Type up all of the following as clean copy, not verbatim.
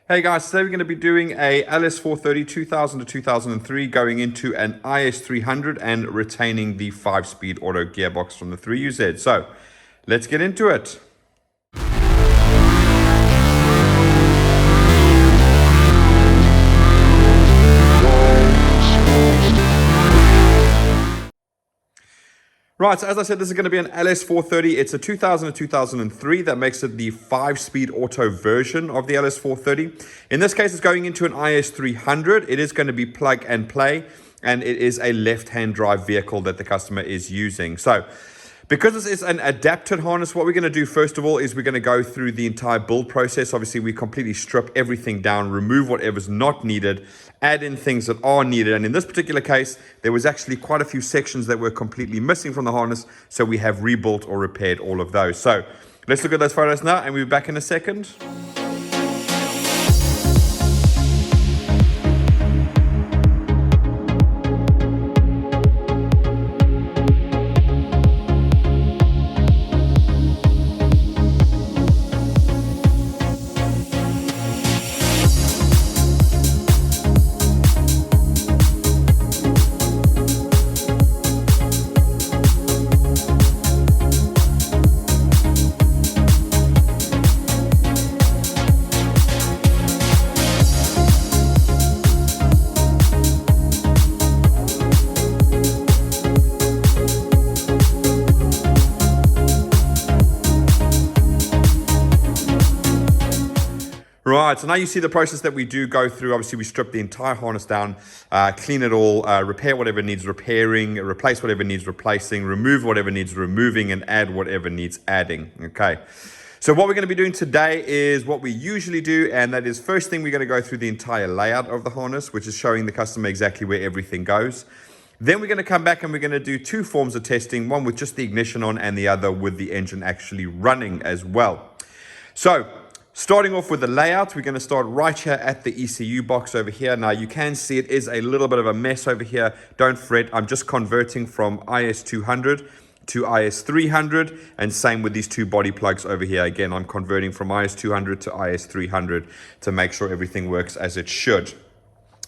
Hey guys, today we're going to be doing a LS430 2000 to 2003 going into an IS300 and retaining the 5-speed auto gearbox from the 3UZ. So let's get into it. Right, so as I said, this is going to be an LS430. It's a 2000 to 2003. That makes it the 5-speed auto version of the LS430. In this case, it's going into an IS300. It is going to be plug and play, and it is a left-hand drive vehicle that the customer is using. So because this is an adapted harness, what we're going to do first of all is we're going to go through the entire build process. Obviously, we completely strip everything down, remove whatever's not needed, add in things that are needed. And in this particular case, there was actually quite a few sections that were completely missing from the harness. So we have rebuilt or repaired all of those. So let's look at those photos now and we'll be back in a second. Right, so now you see the process that we do go through. Obviously, we strip the entire harness down, clean it all, repair whatever needs repairing, replace whatever needs replacing, remove whatever needs removing, and add whatever needs adding. Okay, so what we're going to be doing today is what we usually do, and that is first thing we're going to go through the entire layout of the harness, which is showing the customer exactly where everything goes. Then we're going to come back and we're going to do two forms of testing, one with just the ignition on and the other with the engine actually running as well. So starting off with the layout, we're going to start right here at the ECU box over here. Now you can see it is a little bit of a mess over here. Don't fret, I'm just converting from IS200 to IS300, and same with these two body plugs over here. Again, I'm converting from IS200 to IS300 to make sure everything works as it should.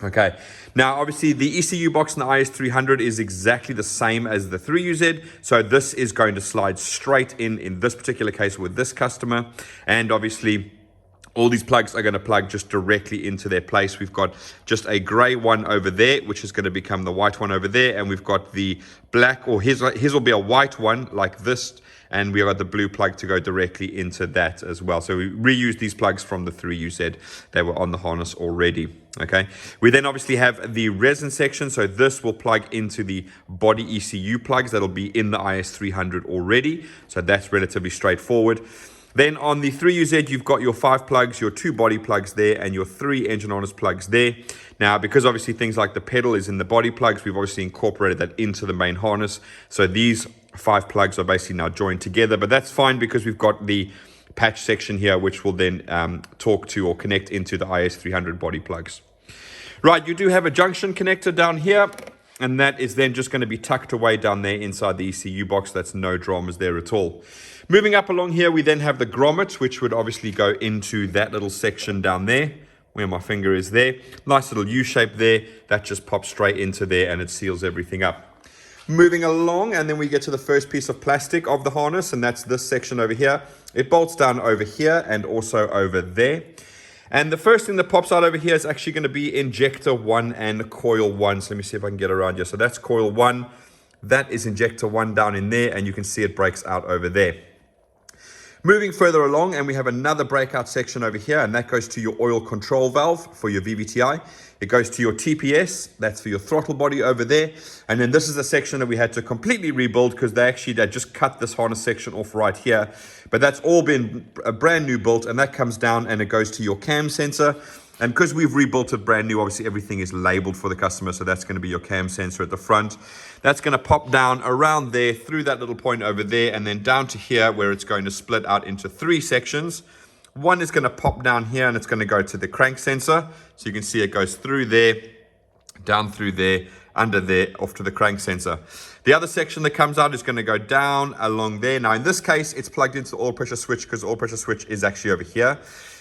Okay, now obviously the ECU box in the IS300 is exactly the same as the 3UZ, so this is going to slide straight in this particular case with this customer, and obviously all these plugs are going to plug just directly into their place. We've got just a gray one over there, which is going to become the white one over there, and we've got the black, or his will be a white one like this, and we got the blue plug to go directly into that as well. So we reuse these plugs from the 3UZ. They were on the harness already. Okay, we then obviously have the resin section. So this will plug into the body ECU plugs that'll be in the IS300 already. So that's relatively straightforward. Then on the 3UZ, you've got your 5 plugs, your 2 body plugs there, and your 3 engine harness plugs there. Now, because obviously things like the pedal is in the body plugs, we've obviously incorporated that into the main harness. So these 5 plugs are basically now joined together, but that's fine because we've got the patch section here, which will then talk to or connect into the IS300 body plugs. Right, you do have a junction connector down here, and that is then just going to be tucked away down there inside the ECU box. That's no dramas there at all. Moving up along here, we then have the grommet, which would obviously go into that little section down there, where my finger is there. Nice little U shape there. That just pops straight into there and it seals everything up. Moving along, and then we get to the first piece of plastic of the harness, and that's this section over here. It bolts down over here and also over there. And the first thing that pops out over here is actually going to be injector 1 and coil 1. So let me see if I can get around here. So that's coil 1. That is injector 1 down in there, and you can see it breaks out over there. Moving further along, and we have another breakout section over here, and that goes to your oil control valve for your VVT-i. It goes to your TPS, that's for your throttle body over there. And then this is a section that we had to completely rebuild because they just cut this harness section off right here. But that's all been a brand new built, and that comes down and it goes to your cam sensor. And because we've rebuilt it brand new, obviously everything is labeled for the customer. So that's going to be your cam sensor at the front. That's going to pop down around there through that little point over there, and then down to here where it's going to split out into 3 sections. One is going to pop down here and it's going to go to the crank sensor. So you can see it goes through there, down through there, under there, off to the crank sensor. The other section that comes out is going to go down along there. Now in this case, it's plugged into the oil pressure switch because the oil pressure switch is actually over here.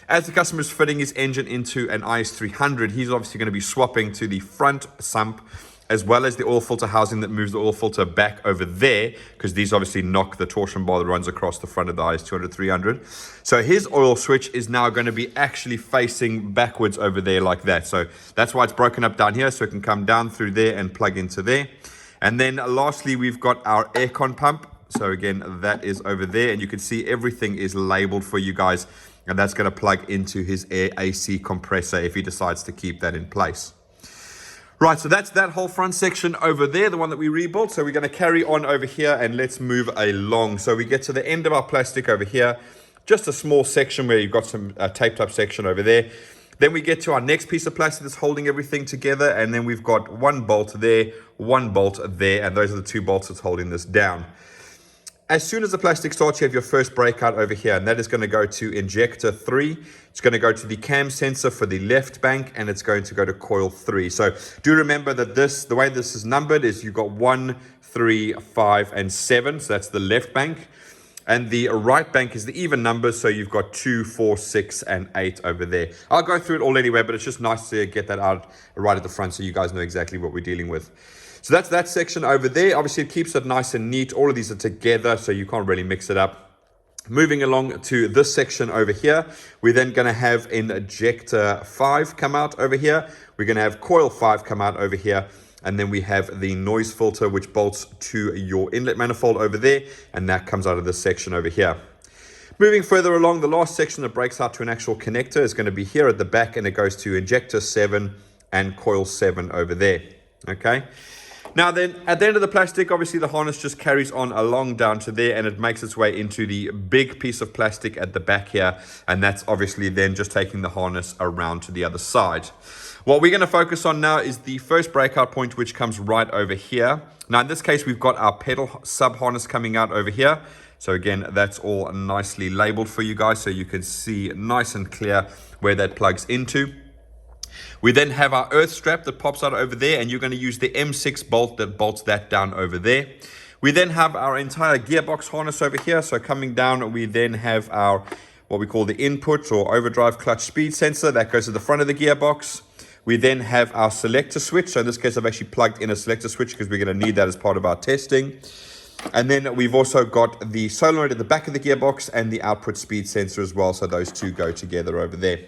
As the customer is fitting his engine into an IS300, he's obviously going to be swapping to the front sump as well as the oil filter housing that moves the oil filter back over there, because these obviously knock the torsion bar that runs across the front of the IS200 300. So his oil switch is now going to be actually facing backwards over there like that. So that's why it's broken up down here, so it can come down through there and plug into there. And then lastly, we've got our aircon pump. So again, that is over there, and you can see everything is labeled for you guys, and that's going to plug into his air AC compressor if he decides to keep that in place. Right, so that's that whole front section over there, the one that we rebuilt. So we're going to carry on over here and let's move along. So we get to the end of our plastic over here, just a small section where you've got some taped up section over there. Then we get to our next piece of plastic that's holding everything together, and then we've got one bolt there, one bolt there, and those are the two bolts that's holding this down. As soon as the plastic starts, you have your first breakout over here, and that is going to go to injector 3. It's going to go to the cam sensor for the left bank, and it's going to go to coil 3. So do remember that the way this is numbered is you've got 1, 3, 5, and 7. So that's the left bank. And the right bank is the even numbers, so you've got 2, 4, 6, and 8 over there. I'll go through it all anyway, but it's just nice to get that out right at the front so you guys know exactly what we're dealing with. So that's that section over there. Obviously, it keeps it nice and neat. All of these are together, so you can't really mix it up. Moving along to this section over here, we're then going to have injector 5 come out over here. We're going to have coil 5 come out over here. And then we have the noise filter, which bolts to your inlet manifold over there. And that comes out of this section over here. Moving further along, the last section that breaks out to an actual connector is going to be here at the back. And it goes to injector 7 and coil 7 over there. Okay. Now then, at the end of the plastic, obviously the harness just carries on along down to there, and it makes its way into the big piece of plastic at the back here. And that's obviously then just taking the harness around to the other side. What we're going to focus on now is the first breakout point, which comes right over here. Now, in this case, we've got our pedal sub harness coming out over here. So again, that's all nicely labeled for you guys, so you can see nice and clear where that plugs into. We then have our earth strap that pops out over there, and you're going to use the M6 bolt that bolts that down over there. We then have our entire gearbox harness over here. So coming down, we then have our what we call the input or overdrive clutch speed sensor that goes to the front of the gearbox. We then have our selector switch. So in this case, I've actually plugged in a selector switch because we're going to need that as part of our testing. And then we've also got the solenoid at the back of the gearbox and the output speed sensor as well. So those two go together over there.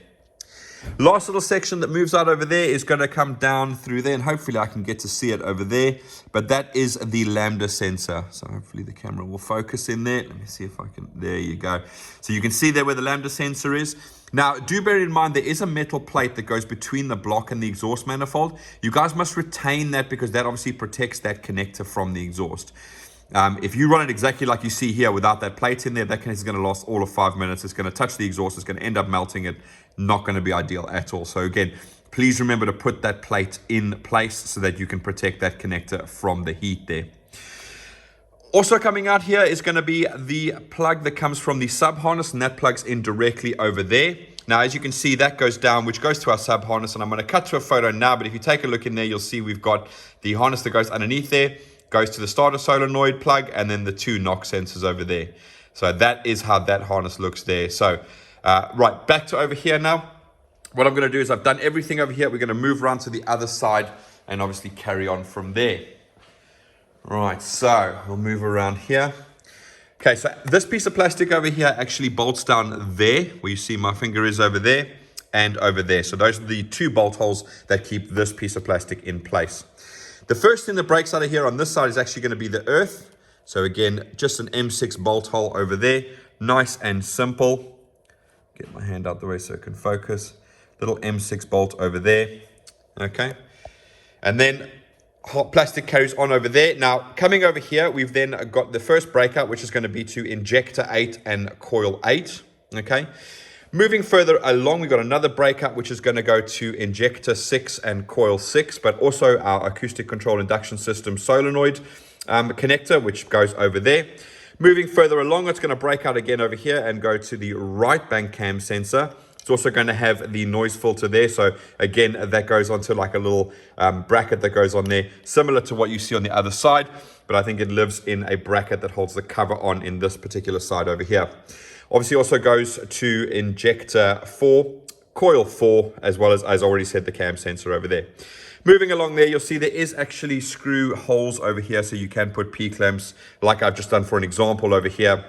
Last little section that moves out over there is going to come down through there, and hopefully I can get to see it over there. But that is the lambda sensor. So hopefully the camera will focus in there. Let me see if I can. There you go. So you can see there where the lambda sensor is. Now, do bear in mind there is a metal plate that goes between the block and the exhaust manifold. You guys must retain that because that obviously protects that connector from the exhaust. If you run it exactly like you see here without that plate in there, that connector is going to last all of 5 minutes. It's going to touch the exhaust. It's going to end up melting it. Not going to be ideal at all. So again, please remember to put that plate in place so that you can protect that connector from the heat there. Also coming out here is going to be the plug that comes from the sub harness, and that plugs in directly over there. Now, as you can see, that goes down, which goes to our sub harness, and I'm going to cut to a photo now, but if you take a look in there, you'll see we've got the harness that goes underneath there, goes to the starter solenoid plug, and then the two knock sensors over there. So that is how that harness looks there. So, right, back to over here now. What I'm going to do is I've done everything over here. We're going to move around to the other side and obviously carry on from there. Right, so we'll move around here. Okay, so this piece of plastic over here actually bolts down there, where you see my finger is over there and over there. So those are the two bolt holes that keep this piece of plastic in place. The first thing that breaks out of here on this side is actually going to be the earth. So again, just an M6 bolt hole over there. Nice and simple. Get my hand out the way so it can focus. Little M6 bolt over there. Okay. And then hot plastic carries on over there. Now, coming over here, we've then got the first breakout, which is going to be to injector 8 and coil 8. Okay. Moving further along, we've got another breakout, which is going to go to injector 6 and coil 6, but also our acoustic control induction system solenoid connector, which goes over there. Moving further along, it's going to break out again over here and go to the right bank cam sensor. It's also going to have the noise filter there. So again, that goes onto like a little bracket that goes on there, similar to what you see on the other side, but I think it lives in a bracket that holds the cover on in this particular side over here. Obviously also goes to injector 4, coil 4, as well as I already said, the cam sensor over there. Moving along there, you'll see there is actually screw holes over here, so you can put P-clamps like I've just done for an example over here,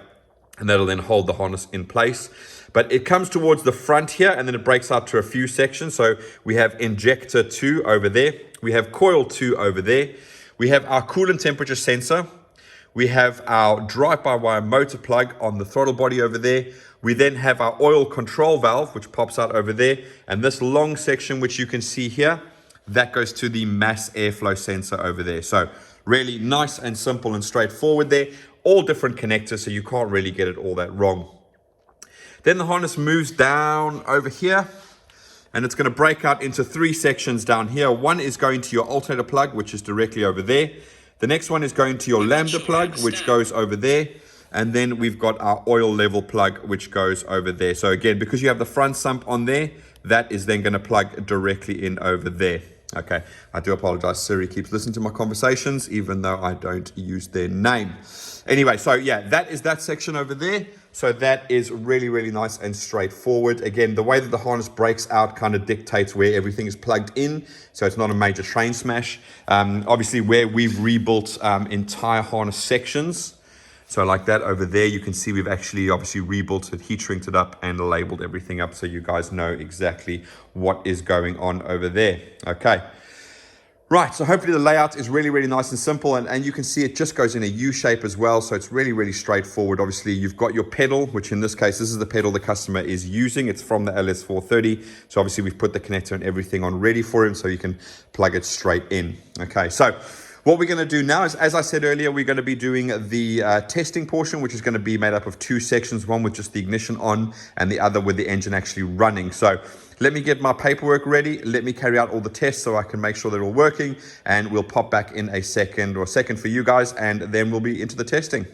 and that'll then hold the harness in place. But it comes towards the front here, and then it breaks out to a few sections. So we have injector 2 over there, we have coil 2 over there, we have our coolant temperature sensor, we have our drive-by-wire motor plug on the throttle body over there. We then have our oil control valve, which pops out over there. And this long section, which you can see here, that goes to the mass airflow sensor over there. So really nice and simple and straightforward there. All different connectors, so you can't really get it all that wrong. Then the harness moves down over here, and it's going to break out into 3 sections down here. One is going to your alternator plug, which is directly over there. The next one is going to your lambda plug, which goes over there. And then we've got our oil level plug, which goes over there. So again, because you have the front sump on there, that is then going to plug directly in over there. Okay, I do apologize. Siri keeps listening to my conversations, even though I don't use their name. Anyway, so yeah, that is that section over there. So that is really, really nice and straightforward. Again, the way that the harness breaks out kind of dictates where everything is plugged in. So it's not a major train smash. Obviously, where we've rebuilt entire harness sections. So like that over there, you can see we've actually obviously rebuilt it, heat shrinked it up, and labeled everything up so you guys know exactly what is going on over there. Okay. Right, so hopefully the layout is really, really nice and simple, and you can see it just goes in a U shape as well, so it's really, really straightforward. Obviously, you've got your pedal, which in this case, this is the pedal the customer is using. It's from the LS430, so obviously we've put the connector and everything on ready for him, so you can plug it straight in. Okay, so what we're going to do now is, as I said earlier, we're going to be doing the testing portion, which is going to be made up of 2 sections, one with just the ignition on and the other with the engine actually running. So let me get my paperwork ready. Let me carry out all the tests so I can make sure they're all working, and we'll pop back in a second for you guys, and then we'll be into the testing.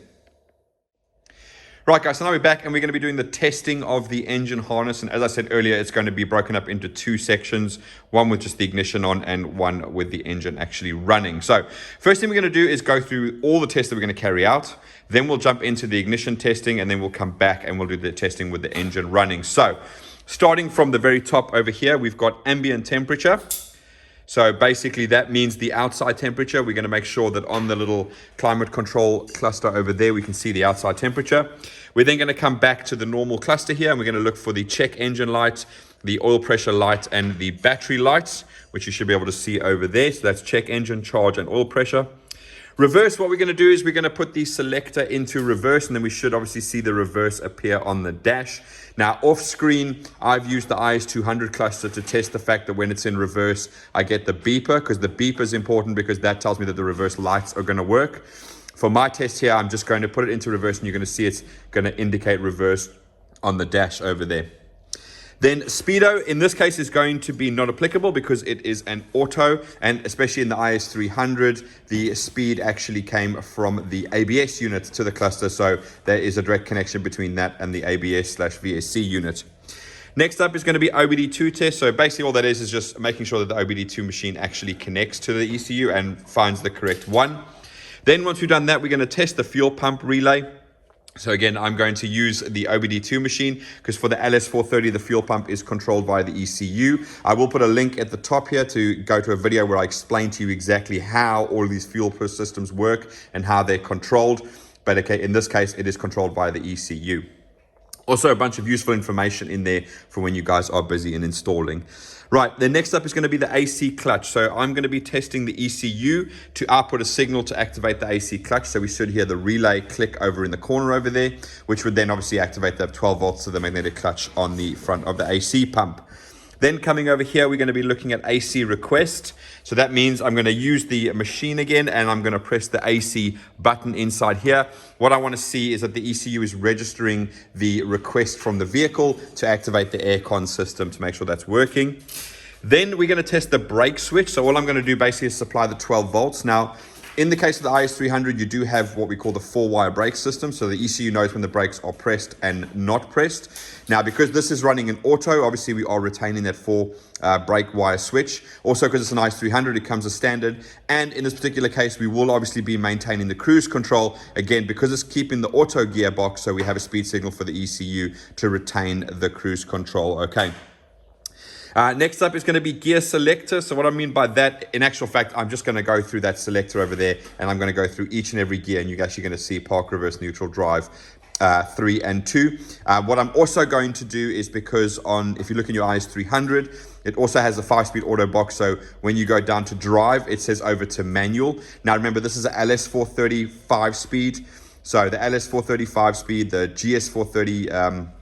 Right guys, so now we're back and we're going to be doing the testing of the engine harness, and as I said earlier, it's going to be broken up into 2 sections, one with just the ignition on and one with the engine actually running. So first thing we're going to do is go through all the tests that we're going to carry out, then we'll jump into the ignition testing, and then we'll come back and we'll do the testing with the engine running. So starting from the very top over here, we've got ambient temperature. So basically that means the outside temperature. We're going to make sure that on the little climate control cluster over there, we can see the outside temperature. We're then going to come back to the normal cluster here, and we're going to look for the check engine light, the oil pressure light, and the battery lights, which you should be able to see over there. So that's check engine, charge, and oil pressure. Reverse, what we're going to do is we're going to put the selector into reverse, and then we should obviously see the reverse appear on the dash. Now off screen, I've used the IS300 cluster to test the fact that when it's in reverse, I get the beeper, because the beeper is important because that tells me that the reverse lights are going to work. For my test here, I'm just going to put it into reverse, and you're going to see it's going to indicate reverse on the dash over there. Then speedo, in this case, is going to be not applicable because it is an auto, and especially in the IS300, the speed actually came from the ABS unit to the cluster, so there is a direct connection between that and the ABS/VSC unit. Next up is going to be OBD2 test. So basically all that is just making sure that the OBD2 machine actually connects to the ECU and finds the correct one. Then once we've done that, we're going to test the fuel pump relay. So again, I'm going to use the OBD2 machine because for the LS430, the fuel pump is controlled via the ECU. I will put a link at the top here to go to a video where I explain to you exactly how all of these fuel systems work and how they're controlled. But okay, in this case, it is controlled via the ECU. Also, a bunch of useful information in there for when you guys are busy in installing. Right, then next up is going to be the AC clutch. So I'm going to be testing the ECU to output a signal to activate the AC clutch. So we should hear the relay click over in the corner over there, which would then obviously activate the 12 volts of the magnetic clutch on the front of the AC pump. Then coming over here, we're going to be looking at AC request. So that means I'm going to use the machine again, and I'm going to press the AC button inside here. What I want to see is that the ECU is registering the request from the vehicle to activate the aircon system to make sure that's working. Then we're going to test the brake switch. So all I'm going to do basically is supply the 12 volts. Now, In the case of the IS300, you do have what we call the 4-wire brake system. So the ECU knows when the brakes are pressed and not pressed. Now, because this is running in auto, obviously we are retaining that 4 brake wire switch. Also, because it's an IS300, it comes as standard. And in this particular case, we will obviously be maintaining the cruise control. Again, because it's keeping the auto gearbox, so we have a speed signal for the ECU to retain the cruise control. Okay. Next up is going to be gear selector. So what I mean by that, in actual fact, I'm just going to go through that selector over there, and I'm going to go through each and every gear, and you're actually going to see park, reverse, neutral, drive, 3 and 2. What I'm also going to do is, because if you look in your IS300, it also has a 5-speed auto box. So when you go down to drive, it says over to manual. Now remember, this is an LS430 5-speed. So the LS430 5-speed, the GS430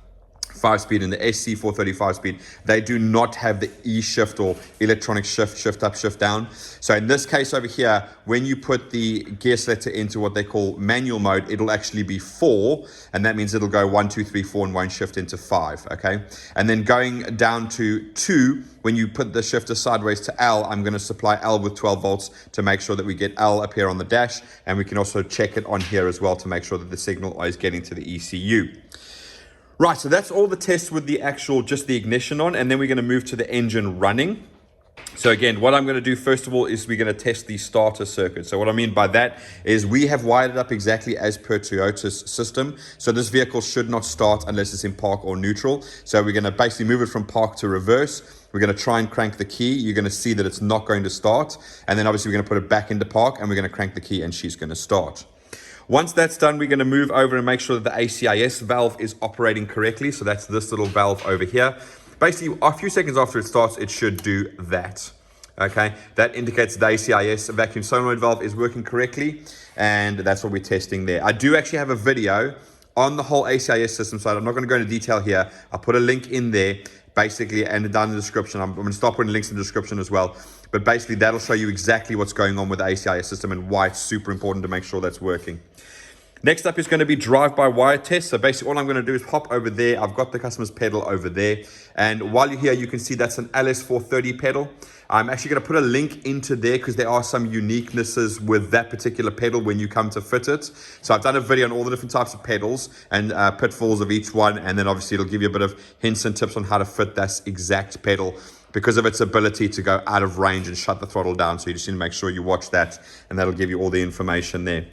5-speed and the SC430 5-speed, they do not have the E-shift or electronic shift up, shift down. So in this case over here, when you put the gear selector into what they call manual mode, it'll actually be 4, and that means it'll go 1, 2, 3, 4 and won't shift into 5. Okay, and then going down to 2, when you put the shifter sideways to L, I'm going to supply L with 12 volts to make sure that we get L up here on the dash, and we can also check it on here as well to make sure that the signal is getting to the ECU. Right, so that's all the tests with the just the ignition on, and then we're going to move to the engine running. So again, what I'm going to do first of all is we're going to test the starter circuit. So what I mean by that is we have wired it up exactly as per Toyota's system. So this vehicle should not start unless it's in park or neutral. So we're going to basically move it from park to reverse. We're going to try and crank the key. You're going to see that it's not going to start. And then obviously we're going to put it back into park, and we're going to crank the key, and she's going to start. Once that's done, we're going to move over and make sure that the ACIS valve is operating correctly. So that's this little valve over here. Basically, a few seconds after it starts, it should do that. Okay, that indicates the ACIS vacuum solenoid valve is working correctly, and that's what we're testing there. I do actually have a video on the whole ACIS system side. I'm not going to go into detail here. I'll put a link in there, basically, and down in the description. I'm going to start putting links in the description as well. But basically, that'll show you exactly what's going on with the ACIS system and why it's super important to make sure that's working. Next up is going to be drive-by-wire test. So basically all I'm going to do is hop over there. I've got the customer's pedal over there. And while you're here, you can see that's an LS430 pedal. I'm actually going to put a link into there because there are some uniquenesses with that particular pedal when you come to fit it. So I've done a video on all the different types of pedals and pitfalls of each one. And then obviously it'll give you a bit of hints and tips on how to fit that exact pedal because of its ability to go out of range and shut the throttle down. So you just need to make sure you watch that, and that'll give you all the information there.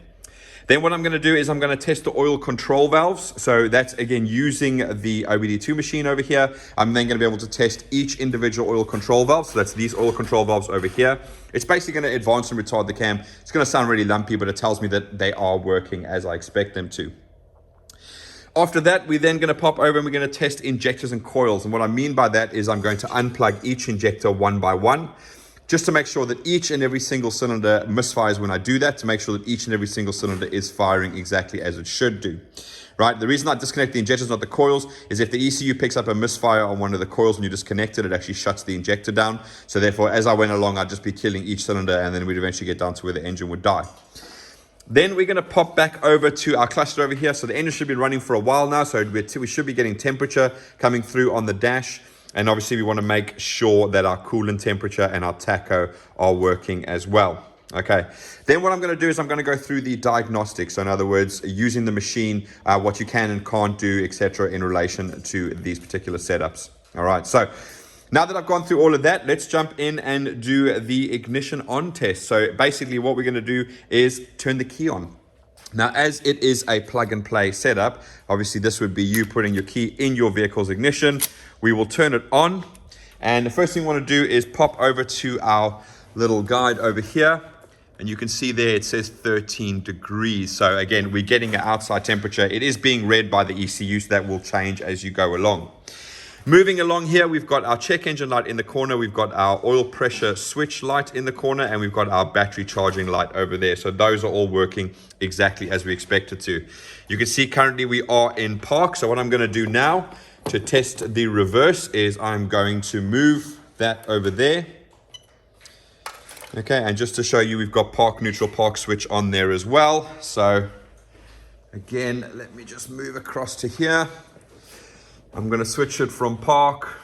Then what I'm going to do is I'm going to test the oil control valves. So that's, again, using the OBD2 machine over here. I'm then going to be able to test each individual oil control valve. So that's these oil control valves over here. It's basically going to advance and retard the cam. It's going to sound really lumpy, but it tells me that they are working as I expect them to. After that, we're then going to pop over and we're going to test injectors and coils. And what I mean by that is I'm going to unplug each injector one by one, just to make sure that each and every single cylinder misfires when I do that, to make sure that each and every single cylinder is firing exactly as it should do. Right? The reason I disconnect the injectors, not the coils, is if the ECU picks up a misfire on one of the coils and you disconnect it, it actually shuts the injector down. So therefore, as I went along, I'd just be killing each cylinder, and then we'd eventually get down to where the engine would die. Then we're going to pop back over to our cluster over here. So the engine should be running for a while now, so we should be getting temperature coming through on the dash. And obviously we want to make sure that our coolant temperature and our tacho are working as well. Okay, then what I'm going to do is I'm going to go through the diagnostics. So in other words, using the machine, what you can and can't do, etc., in relation to these particular setups. All right, so now that I've gone through all of that, let's jump in and do the ignition on test. So basically what we're going to do is turn the key on. Now, as it is a plug and play setup, obviously this would be you putting your key in your vehicle's ignition. We will turn it on. And the first thing we want to do is pop over to our little guide over here. And you can see there it says 13 degrees. So again, we're getting an outside temperature. It is being read by the ECU, so that will change as you go along. Moving along here, we've got our check engine light in the corner, we've got our oil pressure switch light in the corner, and we've got our battery charging light over there. So those are all working exactly as we expected to. You can see currently we are in park. So what I'm going to do now to test the reverse is I'm going to move that over there. Okay, and just to show you, we've got park neutral park switch on there as well. So again, let me just move across to here. I'm going to switch it from park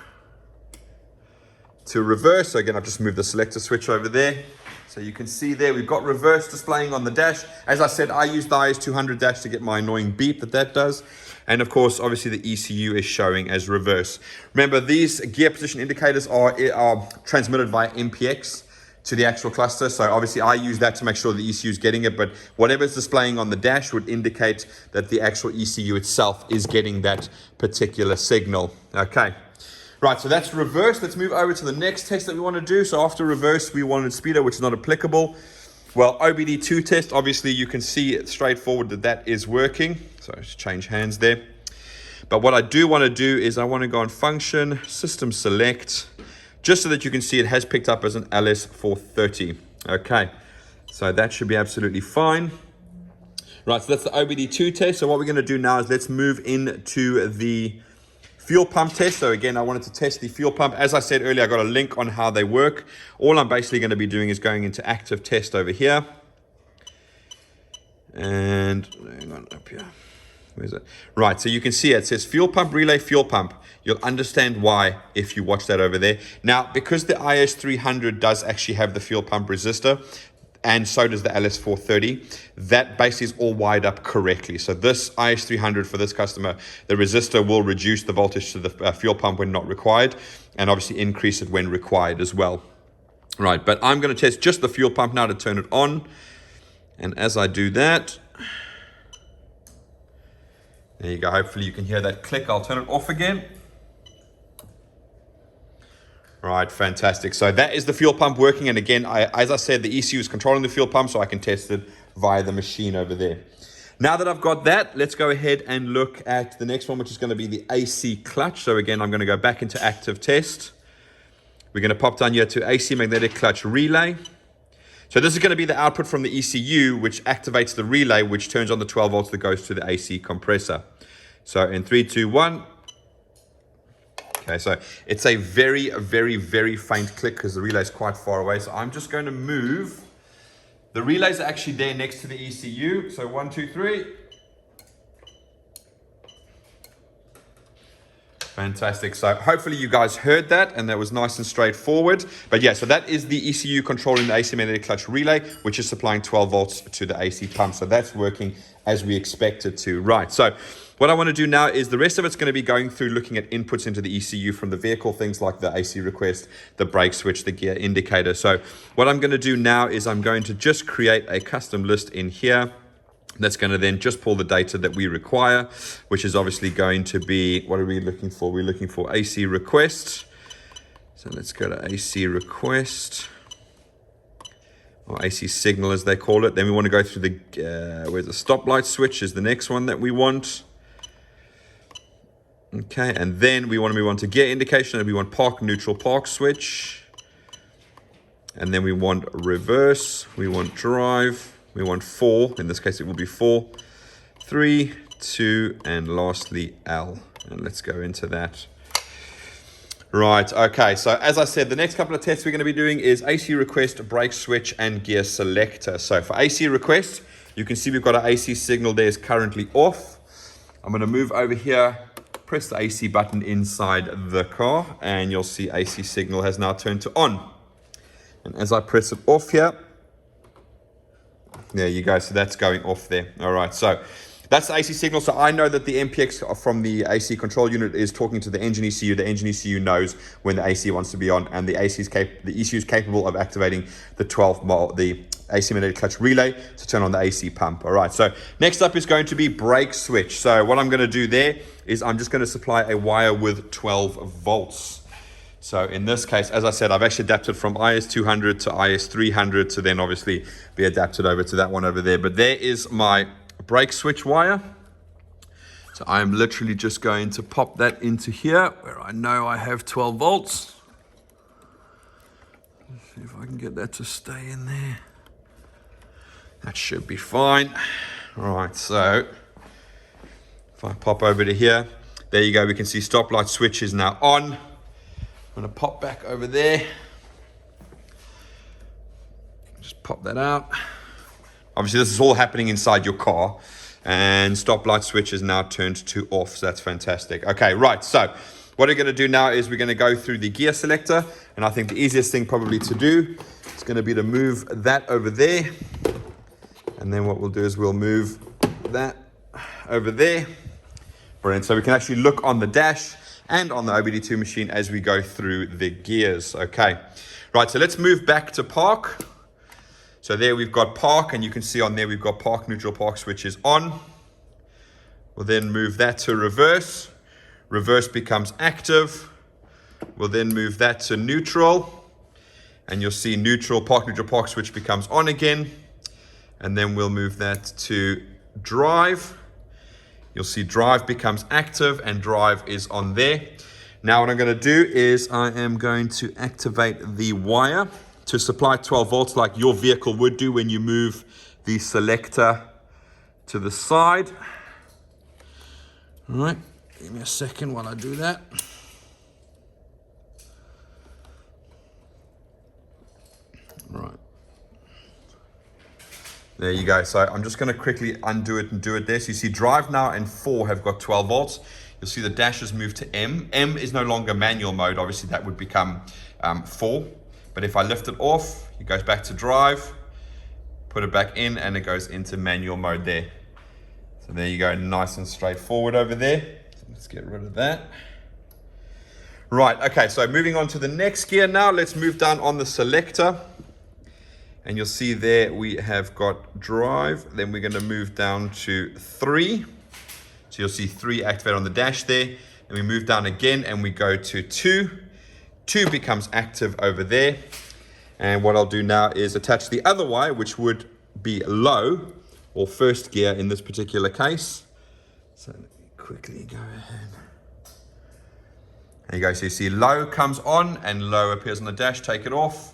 to reverse. So again, I've just moved the selector switch over there. So you can see there, we've got reverse displaying on the dash. As I said, I use the IS200 dash to get my annoying beep that does. And of course, obviously the ECU is showing as reverse. Remember, these gear position indicators are transmitted via MPX to the actual cluster. So obviously I use that to make sure the ECU is getting it, but whatever is displaying on the dash would indicate that the actual ECU itself is getting that particular signal. Okay. Right, so that's reverse. Let's move over to the next test that we want to do. So after reverse, we wanted speedo, which is not applicable. Well, OBD2 test, obviously you can see it straightforward that is working. So just change hands there. But what I do want to do is I want to go on function, system select, just so that you can see it has picked up as an LS430. Okay, so that should be absolutely fine. Right, so that's the OBD2 test. So what we're going to do now is let's move into the fuel pump test. So again, I wanted to test the fuel pump. As I said earlier, I got a link on how they work. All I'm basically going to be doing is going into active test over here. And hang on, up here. Where's it? Right, so you can see it says fuel pump relay, fuel pump. You'll understand why if you watch that over there. Now, because the IS300 does actually have the fuel pump resistor, and so does the LS430, that basically is all wired up correctly. So this IS300 for this customer, the resistor will reduce the voltage to the fuel pump when not required, and obviously increase it when required as well. Right, but I'm going to test just the fuel pump now to turn it on. And as I do that, there you go. Hopefully you can hear that click. I'll turn it off again. Right, fantastic. So that is the fuel pump working. And again, as I said, the ECU is controlling the fuel pump, so I can test it via the machine over there. Now that I've got that, let's go ahead and look at the next one, which is going to be the AC clutch. So again, I'm going to go back into active test. We're going to pop down here to AC magnetic clutch relay. So this is going to be the output from the ECU, which activates the relay, which turns on the 12 volts that goes to the AC compressor. So in 3, 2, 1. Okay, so it's a very, very, very faint click because the relay is quite far away. So I'm just going to move. The relays are actually there next to the ECU. So 1, 2, 3. Fantastic. So hopefully you guys heard that and that was nice and straightforward. But yeah, so that is the ECU controlling the AC magnetic clutch relay, which is supplying 12 volts to the AC pump. So that's working as we expect it to. Right. So what I want to do now is the rest of it's going to be going through looking at inputs into the ECU from the vehicle, things like the AC request, the brake switch, the gear indicator. So what I'm going to do now is I'm going to just create a custom list in here. That's going to then just pull the data that we require, which is obviously going to be, what are we looking for? We're looking for AC request. So let's go to AC request, or AC signal as they call it. Then we want to go through the, where's the stoplight switch is the next one that we want. Okay, and then we want to move on to gear indication, and we want park neutral park switch. And then we want reverse, we want drive. We want 4, in this case it will be 4, 3, 2, and lastly L. And let's go into that. Right, okay, so as I said, the next couple of tests we're going to be doing is AC request, brake switch, and gear selector. So for AC request, you can see we've got our AC signal there is currently off. I'm going to move over here, press the AC button inside the car, and you'll see AC signal has now turned to on. And as I press it off here, there you go. So that's going off there. All right. So that's the AC signal. So I know that the MPX from the AC control unit is talking to the engine ECU. The engine ECU knows when the AC wants to be on, and the ECU is capable of activating the AC magnetic clutch relay to turn on the AC pump. All right. So next up is going to be brake switch. So what I'm going to do there is I'm just going to supply a wire with 12 volts. So in this case, as I said, I've actually adapted from IS200 to IS300 to then obviously be adapted over to that one over there. But there is my brake switch wire. So I'm literally just going to pop that into here where I know I have 12 volts. Let's see if I can get that to stay in there. That should be fine. All right, so if I pop over to here, there you go. We can see stoplight switch is now on. I'm going to pop back over there. Just pop that out. Obviously, this is all happening inside your car. And stoplight switch is now turned to off. So that's fantastic. Okay, right. So what we're going to do now is we're going to go through the gear selector. And I think the easiest thing probably to do is going to be to move that over there. And then what we'll do is we'll move that over there. Brilliant. So we can actually look on the dash and on the OBD2 machine as we go through the gears. Okay. Right, so let's move back to park. So there we've got park, and you can see on there we've got park neutral, park switch is on. We'll then move that to reverse. Reverse becomes active. We'll then move that to neutral. And you'll see neutral, park switch becomes on again. And then we'll move that to drive. You'll see drive becomes active and drive is on there. Now what I'm going to do is I am going to activate the wire to supply 12 volts like your vehicle would do when you move the selector to the side. All right, give me a second while I do that. Right. There you go. So I'm just going to quickly undo it and do it there. So you see drive now and 4 have got 12 volts. You'll see the dash has moved to M. M is no longer manual mode. Obviously that would become 4. But if I lift it off, it goes back to drive, put it back in, and it goes into manual mode there. So there you go, nice and straightforward over there. So let's get rid of that. Right, okay, so moving on to the next gear now. Let's move down on the selector. And you'll see there we have got drive. Then we're going to move down to 3. So you'll see 3 activate on the dash there. And we move down again and we go to 2. 2 becomes active over there. And what I'll do now is attach the other wire, which would be low or first gear in this particular case. So let me quickly go ahead. There you go. So you see low comes on and low appears on the dash. Take it off.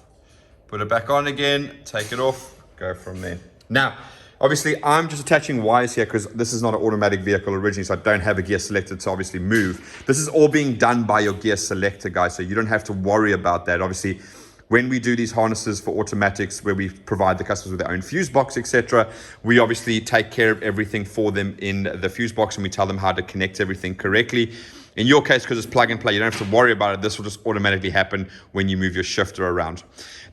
Put it back on again, take it off, go from there. Now, obviously, I'm just attaching wires here because this is not an automatic vehicle originally, so I don't have a gear selector to obviously move. This is all being done by your gear selector, guys, so you don't have to worry about that. Obviously, when we do these harnesses for automatics where we provide the customers with their own fuse box, etc., we obviously take care of everything for them in the fuse box and we tell them how to connect everything correctly. In your case, because it's plug and play, you don't have to worry about it. This will just automatically happen when you move your shifter around.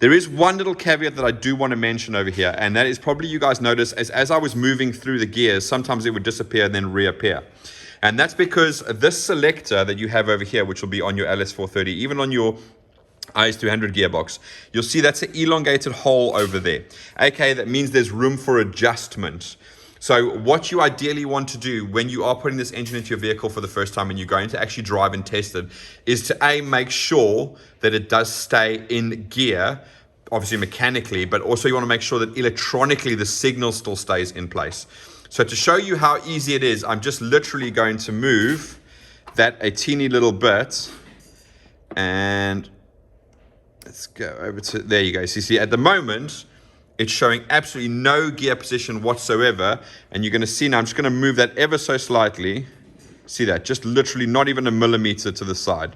There is one little caveat that I do want to mention over here, and that is probably you guys notice as I was moving through the gears, sometimes it would disappear and then reappear. And that's because this selector that you have over here, which will be on your LS430, even on your IS300 gearbox, you'll see that's an elongated hole over there. Okay, that means there's room for adjustment. So what you ideally want to do when you are putting this engine into your vehicle for the first time and you're going to actually drive and test it is to make sure that it does stay in gear, obviously mechanically, but also you want to make sure that electronically the signal still stays in place. So to show you how easy it is, I'm just literally going to move that a teeny little bit, and let's go over to, there you go. So you see at the moment, it's showing absolutely no gear position whatsoever. And you're going to see now, I'm just going to move that ever so slightly. See that? Just literally not even a millimeter to the side.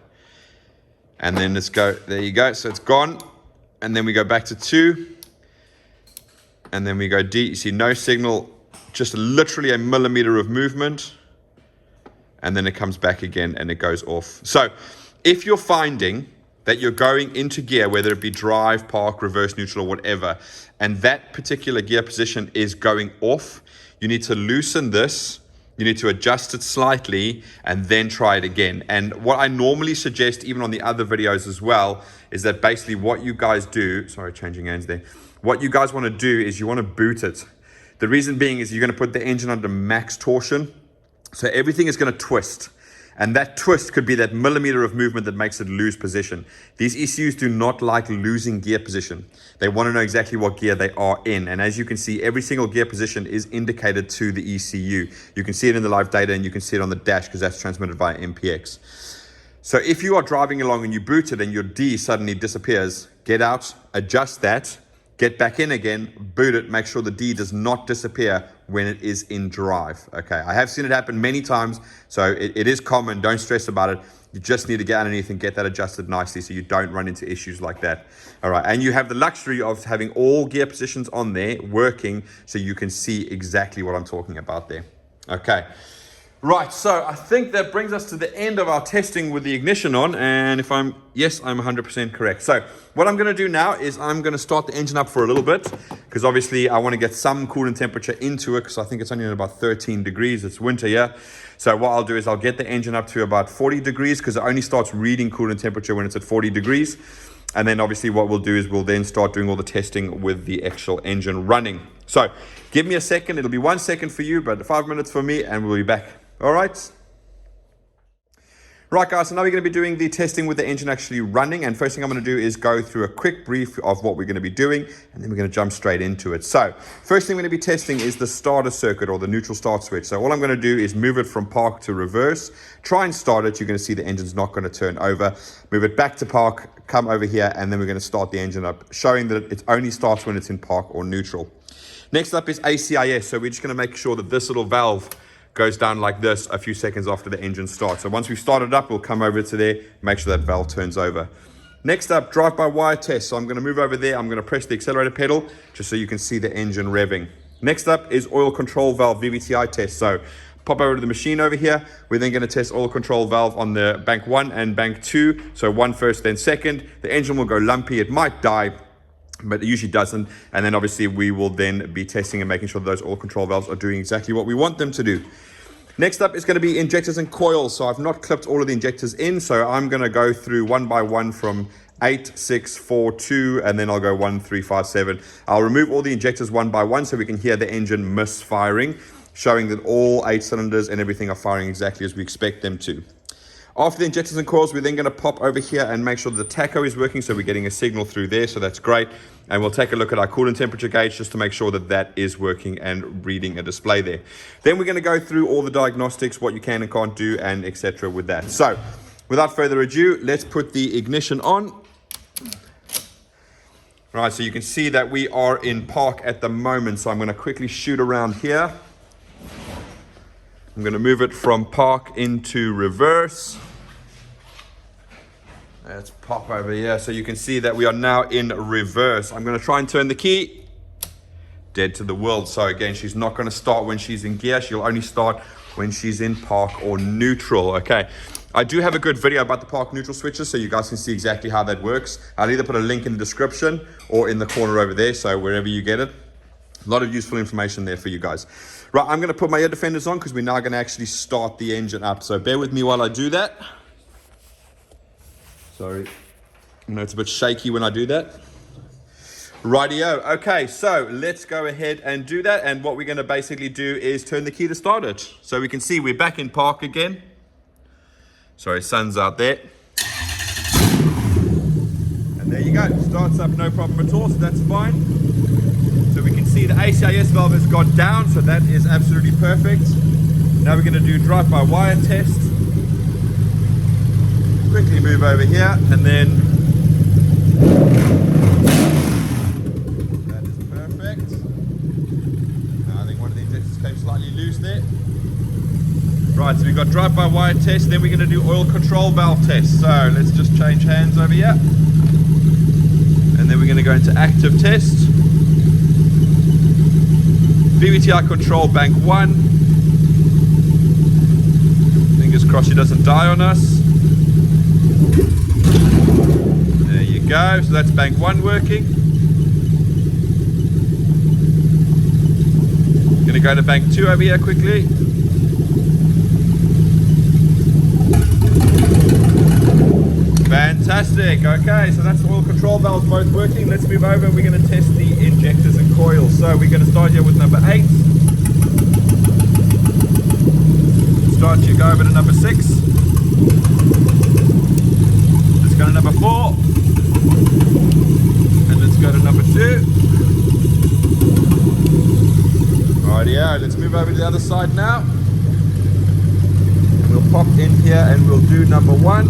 And then let's go, there you go. So it's gone. And then we go back to 2. And then we go D. You see no signal, just literally a millimeter of movement. And then it comes back again and it goes off. So if you're finding that you're going into gear, whether it be drive, park, reverse, neutral, or whatever, and that particular gear position is going off, you need to loosen this, you need to adjust it slightly, and then try it again. And what I normally suggest, even on the other videos as well, is that basically what you guys do, sorry, changing hands there, what you guys want to do is you want to boot it. The reason being is you're going to put the engine under max torsion, so everything is going to twist. And that twist could be that millimeter of movement that makes it lose position. These ECUs do not like losing gear position. They want to know exactly what gear they are in. And as you can see, every single gear position is indicated to the ECU. You can see it in the live data and you can see it on the dash because that's transmitted via MPX. So if you are driving along and you boot it and your D suddenly disappears, get out, adjust that, get back in again, boot it, make sure the D does not disappear when it is in drive. Okay, I have seen it happen many times, so it is common. Don't stress about it. You just need to get underneath and get that adjusted nicely so you don't run into issues like that. All right, and you have the luxury of having all gear positions on there working so you can see exactly what I'm talking about there. Okay, Right, so I think that brings us to the end of our testing with the ignition on, and yes, I'm 100% correct. So what I'm gonna do now is I'm gonna start the engine up for a little bit, because obviously I wanna get some coolant temperature into it, because I think it's only at about 13 degrees, it's winter here. So what I'll do is I'll get the engine up to about 40 degrees, because it only starts reading coolant temperature when it's at 40 degrees. And then obviously what we'll do is we'll then start doing all the testing with the actual engine running. So give me a second, it'll be 1 second for you, but 5 minutes for me, and we'll be back. All right. Right, guys, so now we're going to be doing the testing with the engine actually running. And first thing I'm going to do is go through a quick brief of what we're going to be doing, and then we're going to jump straight into it. So first thing we're going to be testing is the starter circuit, or the neutral start switch. So all I'm going to do is move it from park to reverse, try and start it. You're going to see the engine's not going to turn over. Move it back to park, come over here, and then we're going to start the engine up, showing that it only starts when it's in park or neutral. Next up is ACIS. So we're just going to make sure that this little valve goes down like this a few seconds after the engine starts. So once we've started up, we'll come over to there, make sure that valve turns over. Next up, drive-by-wire test. So I'm going to move over there. I'm going to press the accelerator pedal just so you can see the engine revving. Next up is oil control valve VVT-i test. So pop over to the machine over here. We're then going to test oil control valve on the bank 1 and bank 2. So 1 first, then second. The engine will go lumpy. It might die, but it usually doesn't. And then obviously we will then be testing and making sure that those oil control valves are doing exactly what we want them to do. Next up is going to be injectors and coils. So I've not clipped all of the injectors in, so I'm going to go through one by one from 8, 6, 4, 2, and then I'll go 1, 3, 5, 7. I'll remove all the injectors one by one so we can hear the engine misfiring, showing that all 8 cylinders and everything are firing exactly as we expect them to. After the injectors and coils, we're then going to pop over here and make sure the tacho is working, so we're getting a signal through there, so that's great. And we'll take a look at our coolant temperature gauge just to make sure that that is working and reading a display there. Then we're going to go through all the diagnostics, what you can and can't do, and etc. with that. So without further ado, let's put the ignition on. Right, so you can see that we are in park at the moment, so I'm going to quickly shoot around here. I'm going to move it from park into reverse. Let's pop over here so you can see that we are now in reverse. I'm going to try and turn the key. Dead to the world. So again, she's not going to start when she's in gear. She'll only start when she's in park or neutral. Okay. I do have a good video about the park neutral switches, so you guys can see exactly how that works. I'll either put a link in the description or in the corner over there, so wherever you get it. A lot of useful information there for you guys. Right, I'm going to put my ear defenders on because we're now going to actually start the engine up. So bear with me while I do that. Sorry. I know it's a bit shaky when I do that. Rightio. Okay, so let's go ahead and do that. And what we're going to basically do is turn the key to start it. So we can see we're back in park again. Sorry, sun's out there. And there you go. Starts up no problem at all, so that's fine. So we can see the ACIS valve has got down, so that is absolutely perfect. Now we're going to do drive-by-wire test. Quickly move over here, and then that is perfect. I think one of the injectors came slightly loose there. Right, so we've got drive-by-wire test, then we're going to do oil control valve test. So let's just change hands over here. And then we're going to go into active test. VVT-i control bank 1. Fingers crossed she doesn't die on us. There you go, so that's bank 1 working. Going to go to bank 2 over here quickly. Fantastic. Okay, so that's the oil control valves both working. Let's move over and we're going to test the injectors and coils. So we're going to start here with number 8. Start you go over to number 6. Let's go to number 4. And let's go to number 2. Rightio, let's move over to the other side now. And we'll pop in here and we'll do number 1.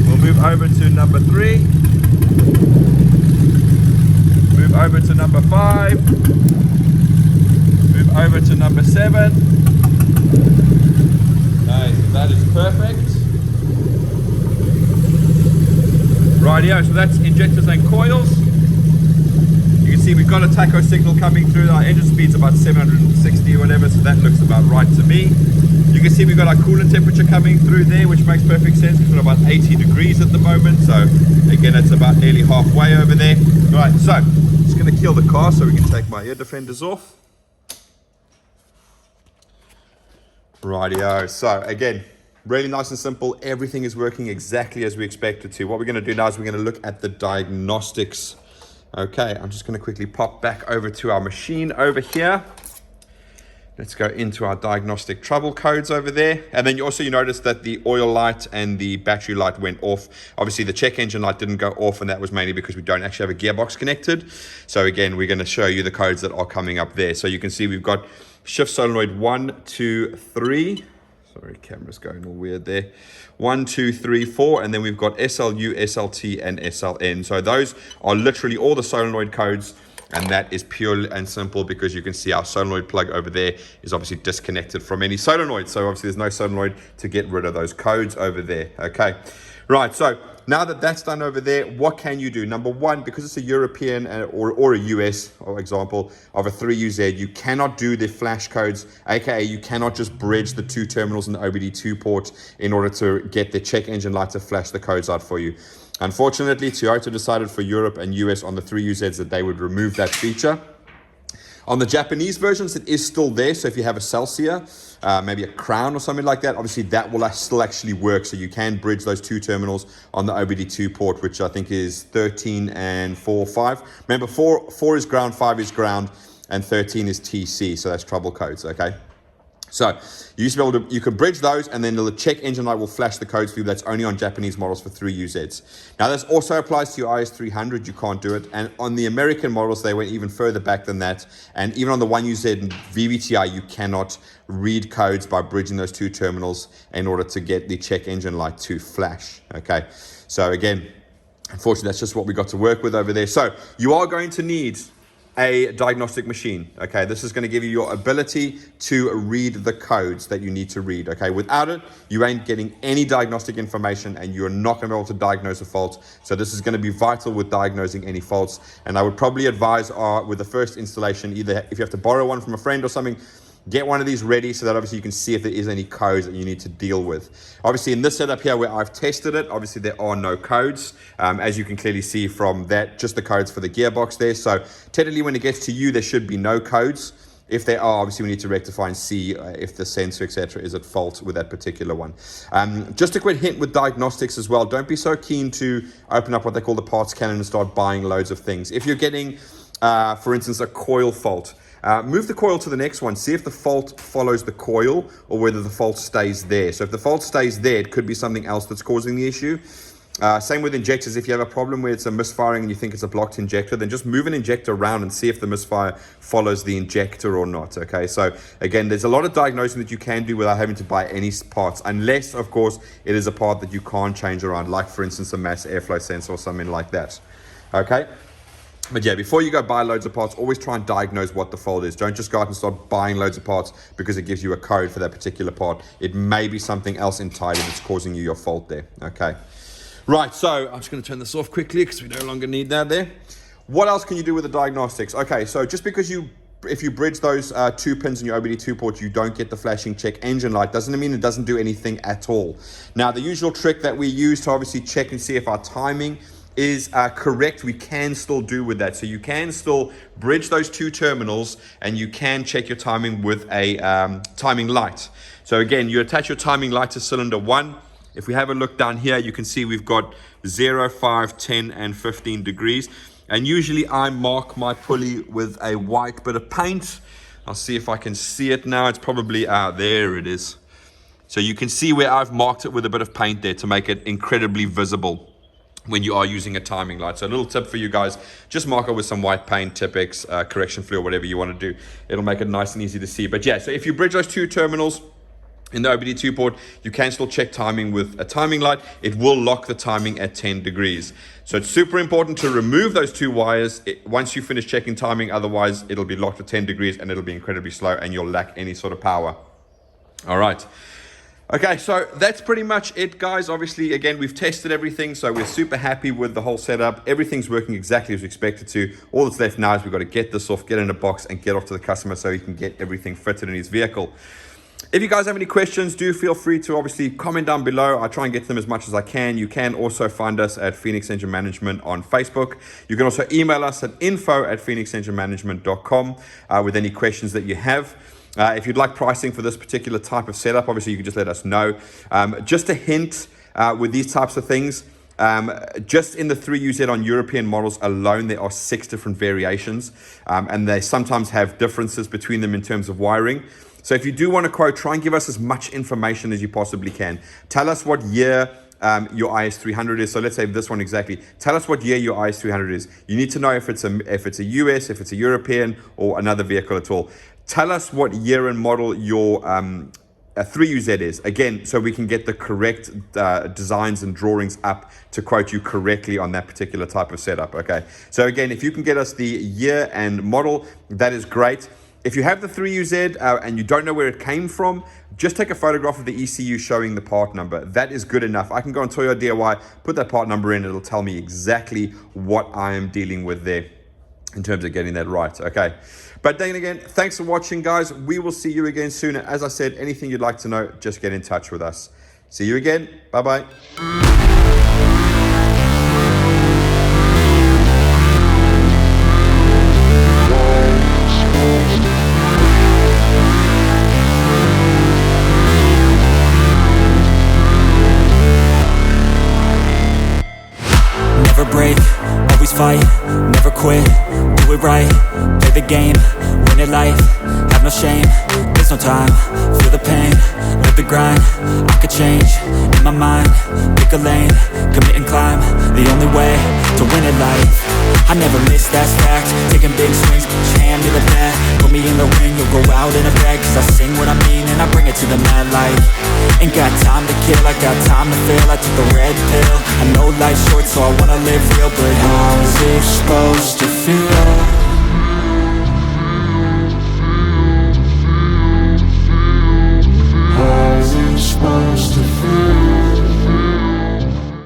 We'll move over to number 3. Move over to number 5. Move over to number 7. Nice, that is perfect. Rightio, so that's injectors and coils. You can see we've got a tacho signal coming through. Our engine speed's about 760 or whatever, so that looks about right to me. You can see we've got our coolant temperature coming through there, which makes perfect sense because we're about 80 degrees at the moment. So again, it's about nearly halfway over there. All right, so just going to kill the car so we can take my ear defenders off. Rightio. So again, really nice and simple. Everything is working exactly as we expected to. What we're going to do now is we're going to look at the diagnostics. Okay, I'm just going to quickly pop back over to our machine over here. Let's go into our diagnostic trouble codes over there. And then you notice that the oil light and the battery light went off. Obviously the check engine light didn't go off, and that was mainly because we don't actually have a gearbox connected. So again, we're going to show you the codes that are coming up there. So you can see we've got shift solenoid 1, 2, 3. Sorry, camera's going all weird there. 1, 2, 3, 4, and then we've got SLU, SLT, and SLN. So those are literally all the solenoid codes. And that is pure and simple because you can see our solenoid plug over there is obviously disconnected from any solenoid. So obviously there's no solenoid to get rid of those codes over there. Okay, right. So now that that's done over there, what can you do? Number one, because it's a European or a US example of a 3UZ, you cannot do the flash codes, aka you cannot just bridge the two terminals in the OBD2 port in order to get the check engine light to flash the codes out for you. Unfortunately, Toyota decided for Europe and US on the 3UZs that they would remove that feature. On the Japanese versions, it is still there. So if you have a Celsius, maybe a Crown or something like that, obviously that will still actually work. So you can bridge those two terminals on the OBD2 port, which I think is 13 and 4, 5. Remember, 4 is ground, 5 is ground, and 13 is TC. So that's trouble codes, okay? So you used to be able to, you can bridge those, and then the check engine light will flash the codes for you. That's only on Japanese models for 3UZs. Now this also applies to your IS300. You can't do it. And on the American models, they went even further back than that. And even on the 1UZ and VVT-i, you cannot read codes by bridging those two terminals in order to get the check engine light to flash. Okay. So again, unfortunately, that's just what we got to work with over there. So you are going to need a diagnostic machine. Okay, this is going to give you your ability to read the codes that you need to read. Okay, without it, you ain't getting any diagnostic information, and you're not going to be able to diagnose a fault. So this is going to be vital with diagnosing any faults. And I would probably advise with the first installation, either if you have to borrow one from a friend or something, get one of these ready so that obviously you can see if there is any codes that you need to deal with. Obviously in this setup here where I've tested it, obviously there are no codes. As you can clearly see from that, just the codes for the gearbox there. So technically when it gets to you, there should be no codes. If they are, obviously we need to rectify and see if the sensor, etc., is at fault with that particular one. Just a quick hint with diagnostics as well, don't be so keen to open up what they call the parts canon and start buying loads of things. If you're getting, for instance, a coil fault, move the coil to the next one. See if the fault follows the coil or whether the fault stays there. So if the fault stays there, it could be something else that's causing the issue. Same with injectors. If you have a problem where it's a misfiring and you think it's a blocked injector, then just move an injector around and see if the misfire follows the injector or not. Okay, so again, there's a lot of diagnosing that you can do without having to buy any parts, unless of course it is a part that you can't change around, like for instance a mass airflow sensor or something like that. Okay. But yeah, before you go buy loads of parts, always try and diagnose what the fault is. Don't just go out and start buying loads of parts because it gives you a code for that particular part. It may be something else entirely that's causing you your fault there. Okay. Right, so I'm just going to turn this off quickly because we no longer need that there. What else can you do with the diagnostics? Okay, so just because if you bridge those 2 pins in your OBD2 port, you don't get the flashing check engine light, doesn't mean it doesn't do anything at all. Now, the usual trick that we use to obviously check and see if our timing is correct, we can still do with that. So you can still bridge those 2 terminals and you can check your timing with a timing light. So again, you attach your timing light to cylinder 1. If we have a look down here, you can see we've got 0, 5, 10, and 15 degrees. And usually I mark my pulley with a white bit of paint. I'll see if I can see it now. It's probably, there it is. So you can see where I've marked it with a bit of paint there to make it incredibly visible when you are using a timing light. So a little tip for you guys, just mark it with some white paint, Tipex, correction fluid, whatever you want to do. It'll make it nice and easy to see. But yeah, so if you bridge those 2 terminals in the OBD2 port, you can still check timing with a timing light. It will lock the timing at 10 degrees. So it's super important to remove those 2 wires once you finish checking timing. Otherwise, it'll be locked at 10 degrees and it'll be incredibly slow and you'll lack any sort of power. All right. Okay, so that's pretty much it, guys. Obviously, again, we've tested everything, so we're super happy with the whole setup. Everything's working exactly as we expected to. All that's left now is we've got to get this off, get it in a box, and get off to the customer so he can get everything fitted in his vehicle. If you guys have any questions, do feel free to obviously comment down below. I try and get them as much as I can. You can also find us at Phoenix Engine Management on Facebook. You can also email us at info@phoenixenginemanagement.com with any questions that you have. If you'd like pricing for this particular type of setup, obviously you can just let us know. Just a hint with these types of things, just in the 3UZ on European models alone, there are 6 different variations, and they sometimes have differences between them in terms of wiring. So if you do want to quote, try and give us as much information as you possibly can. Tell us what year your IS300 is. So let's say this one exactly. Tell us what year your IS300 is. You need to know if it's a US, if it's a European, or another vehicle at all. Tell us what year and model your 3UZ is, again, so we can get the correct designs and drawings up to quote you correctly on that particular type of setup, okay? So again, if you can get us the year and model, that is great. If you have the 3UZ and you don't know where it came from, just take a photograph of the ECU showing the part number. That is good enough. I can go on Toyota DIY, put that part number in, it'll tell me exactly what I am dealing with there in terms of getting that right, okay? But then again, thanks for watching, guys. We will see you again soon. As I said, anything you'd like to know, just get in touch with us. See you again. Bye-bye. Never break, always fight, never quit, do it right, play the game, win it life, have no shame, there's no time, feel the pain, live the grind, I could change, in my mind, pick a lane, commit and climb, the only way to win it life. I never miss, that's fact, taking big swings, put your hand to the bat, put me in the ring, you'll go out in a bag, cause I sing what I mean and I bring it to the mad light. Ain't got time to kill, I got time to feel, I took the red pill, I know life's short so I wanna live real, but how's it supposed to feel?